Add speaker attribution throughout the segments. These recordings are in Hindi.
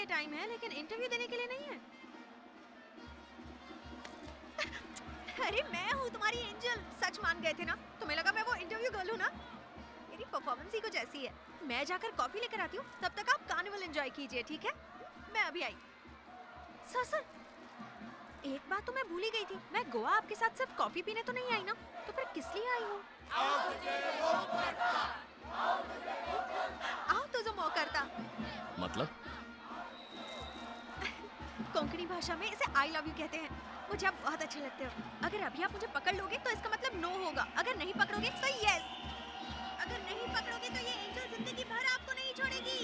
Speaker 1: लिए टाइम है, लेकिन इंटरव्यू देने के लिए नहीं है। अरे मैं हूँ तुम्हारी एंजल, सच मान गए थे ना? तुम्हें लगा मैं वो इंटरव्यू गर्ल हूँ ना? मेरी परफॉर्मेंस ही कुछ ऐसी है। मैं जाकर कॉफी लेकर आती हूँ, तब तक आप कार्निवल एंजॉय कीजिए, ठीक है? मैं अभी आई। सर एक बात तो मैं भूल ही गई थी, मैं गोवा आपके साथ सिर्फ कॉफी पीने तो नहीं आई ना, तो फिर किस लिए आई हूँ? आओ तुझे मौका करता।
Speaker 2: मतलब?
Speaker 1: कोंकणी भाषा में इसे आई लव यू कहते हैं। मुझे आप बहुत अच्छे लगते हो। अगर अभी आप मुझे पकड़ लोगे तो इसका मतलब नो होगा, अगर नहीं पकड़ोगे तो यस। अगर नहीं पकड़ोगे तो ये एंजल जिंदगी भर आपको नहीं छोड़ेगी।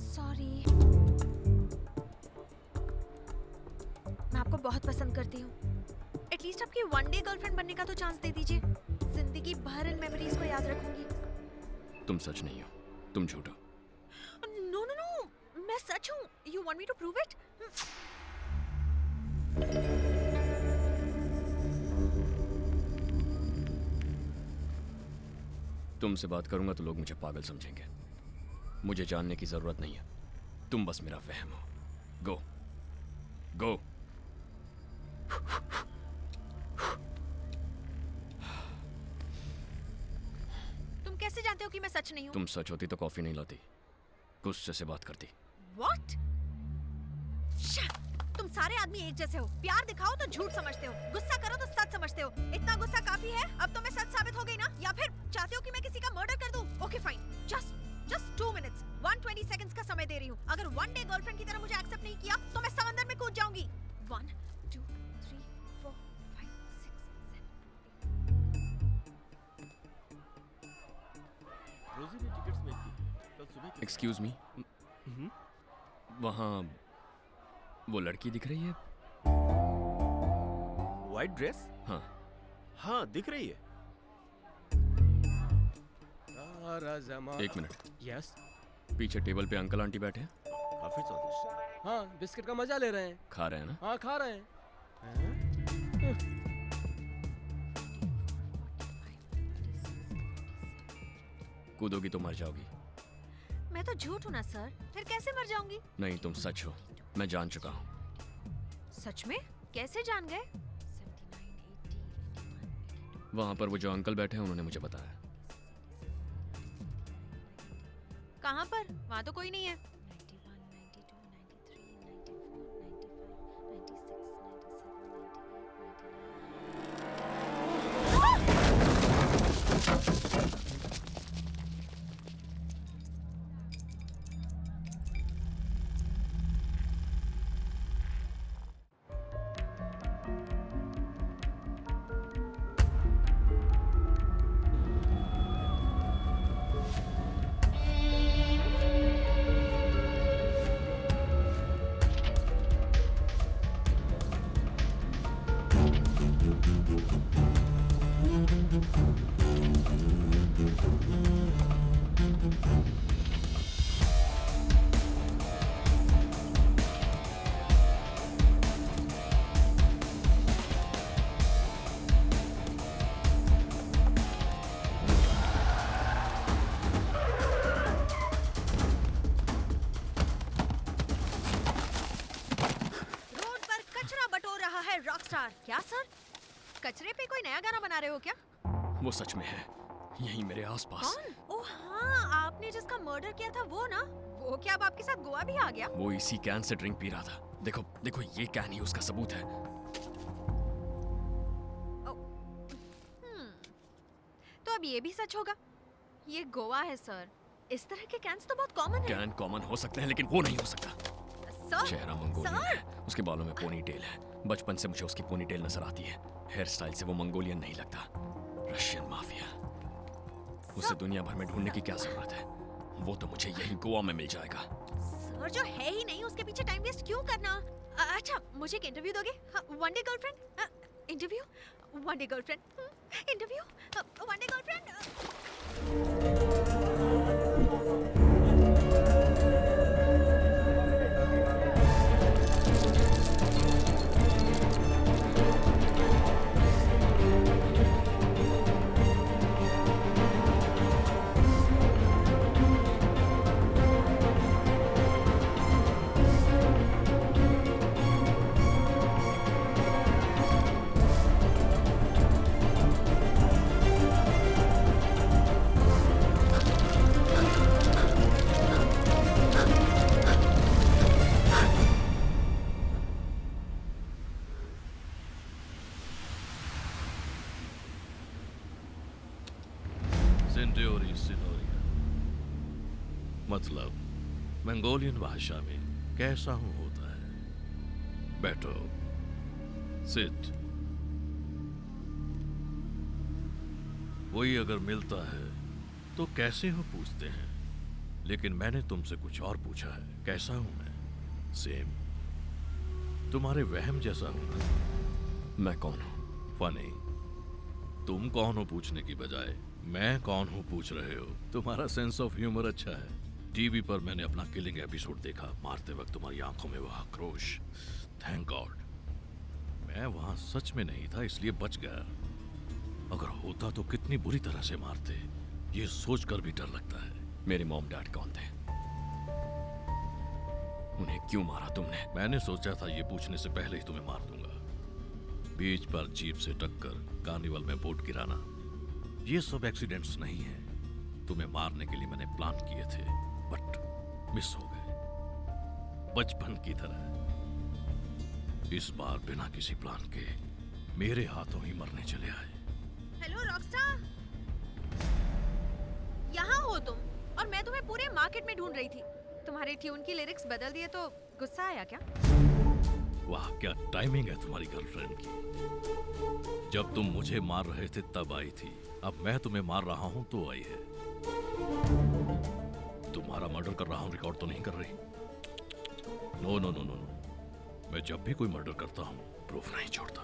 Speaker 1: सॉरी, मैं आपको बहुत पसंद करती हूँ। एटलीस्ट आपकी वन डे गर्लफ्रेंड बनने का तो चांस दे दीजिए। जिंदगी भर इन मेमोरीज को याद रखूंगी।
Speaker 2: तुम सच नहीं हो, तुम झूठ हो।
Speaker 1: नो नो नो, मैं सच हूँ। You want me to prove it?
Speaker 2: तुमसे बात करूंगा तो लोग मुझे पागल समझेंगे। मुझे जानने की जरूरत नहीं है, तुम बस मेरा वहम हो। गो गो।
Speaker 1: तुम कैसे जानते हो कि मैं सच नहीं हूँ?
Speaker 2: तुम सच होती तो कॉफी नहीं लाती, गुस्से से बात करती।
Speaker 1: What? तुम सारे आदमी एक जैसे हो। प्यार दिखाओ तो झूठ समझते हो, गुस्सा करो तो सच समझते हो। इतना गुस्सा काफी है, अब तो मैं सच साबित हो गई ना? या फिर चाहते हो कि मैं किसी का मर्डर कर दूं? Okay fine, just 2 minutes, 120 seconds का समय दे रही हूँ। अगर वन डे गर्लफ्रेंड की तरह मुझे एक्सेप्ट नहीं किया तो मैं समंदर में कूद जाऊंगी। 1 2 3 4 5 6 7।
Speaker 3: रोजी ने टिकट्स मेक की कल सुबह।
Speaker 2: एक्सक्यूज मी, वहाँ वो लड़की दिख रही है?
Speaker 3: White dress?
Speaker 2: हाँ
Speaker 3: दिख रही है।
Speaker 2: एक मिनट।
Speaker 4: यस,
Speaker 2: पीछे टेबल पे अंकल आंटी बैठे हैं।
Speaker 3: काफी स्वादिष्ट।
Speaker 4: हाँ, बिस्किट का मजा ले रहे हैं।
Speaker 2: खा रहे हैं ना?
Speaker 4: हाँ, खा रहे हैं।
Speaker 2: कूदोगी तो मर जाओगी।
Speaker 1: मैं तो झूठ हूँ ना सर, फिर कैसे मर जाऊंगी?
Speaker 2: नहीं, तुम सच हो, मैं जान चुका हूँ।
Speaker 1: सच में? कैसे जान गए?
Speaker 2: वहाँ पर वो जो अंकल बैठे हैं उन्होंने मुझे बताया।
Speaker 1: कहाँ पर? वहाँ तो कोई नहीं है। क्या सर, कचरे पे कोई नया गाना बना रहे हो क्या?
Speaker 2: वो सच में है, यहीं मेरे आसपास।
Speaker 1: कौन? ओह हाँ, आपने जिसका मर्डर किया था वो ना? वो क्या अब आपके साथ गोवा भी आ गया?
Speaker 2: वो इसी कैन से ड्रिंक पी रहा था। देखो देखो, ये कैन ही उसका सबूत है।
Speaker 1: तो अब ये भी सच होगा? ये गोवा है सर, इस तरह के कैंस तो बहुत कॉमन है।
Speaker 2: कैन कॉमन हो सकते हैं लेकिन वो नहीं हो सकता।
Speaker 1: सर,
Speaker 2: चेहरा मंगोलियन है, उसके बालों में पोनी टेल है। बचपन से मुझे उसकी पोनी टेल नजर आती है। हेयर स्टाइल से वो मंगोलियन नहीं लगता, रशियन माफिया। उसे दुनिया भर में ढूंढने की क्या जरूरत है? वो तो मुझे यहीं गोवा में मिल जाएगा।
Speaker 1: सर, जो है ही नहीं उसके पीछे टाइम वेस्ट क्यों करना? अच्छा, मुझे एक इंटरव्यू दोगे? One day girlfriend interview, one day girlfriend interview, one day girlfriend.
Speaker 5: मतलब मंगोलियन भाषा में कैसा हूं होता है। बैठो, सिट। कोई अगर मिलता है तो कैसे हो पूछते हैं, लेकिन मैंने तुमसे कुछ और पूछा है। कैसा हूं मैं? सेम। तुम्हारे वहम जैसा हूं ना?
Speaker 2: मैं कौन हूँ?
Speaker 5: फनी। तुम कौन हो पूछने की बजाय मैं कौन हूं पूछ रहे हो। तुम्हारा सेंस ऑफ ह्यूमर अच्छा है। टीवी पर मैंने अपना किलिंग एपिसोड देखा। मारते वक्त तुम्हारी आंखों में वह आक्रोश। थैंक गॉड मैं वहां सच में नहीं था, इसलिए बच गया। अगर होता तो कितनी बुरी तरह से मारते, ये सोचकर भी डर लगता है।
Speaker 2: मेरे मॉम डैड कौन थे? उन्हें क्यों मारा तुमने?
Speaker 5: मैंने सोचा था ये पूछने से पहले ही तुम्हें मार दूंगा। बीच पर जीप से टक्कर, कार्निवल में बोट गिराना, ये सब एक्सीडेंट्स नहीं है। तुम्हें मारने के लिए मैंने प्लान किए थे, बट मिस हो गए, बचपन की तरह। इस बार बिना किसी प्लान के मेरे हाथों ही मरने चले आए।
Speaker 1: हेलो रॉकस्टार, यहाँ हो तुम? और मैं तुम्हें पूरे मार्केट में ढूंढ रही थी। तुम्हारे ट्यून की लिरिक्स बदल दिए तो गुस्सा आया क्या?
Speaker 5: वाह, क्या टाइमिंग है तुम्हारी गर्लफ्रेंड की। जब तुम मुझे मार रहे थे तब आई थी, अब मैं तुम्हें मार रहा हूं तो आई है। तुम्हारा मर्डर कर रहा हूं रिकॉर्ड तो नहीं कर रही? No no no no no, मैं जब भी कोई मर्डर करता हूं प्रूफ नहीं छोड़ता।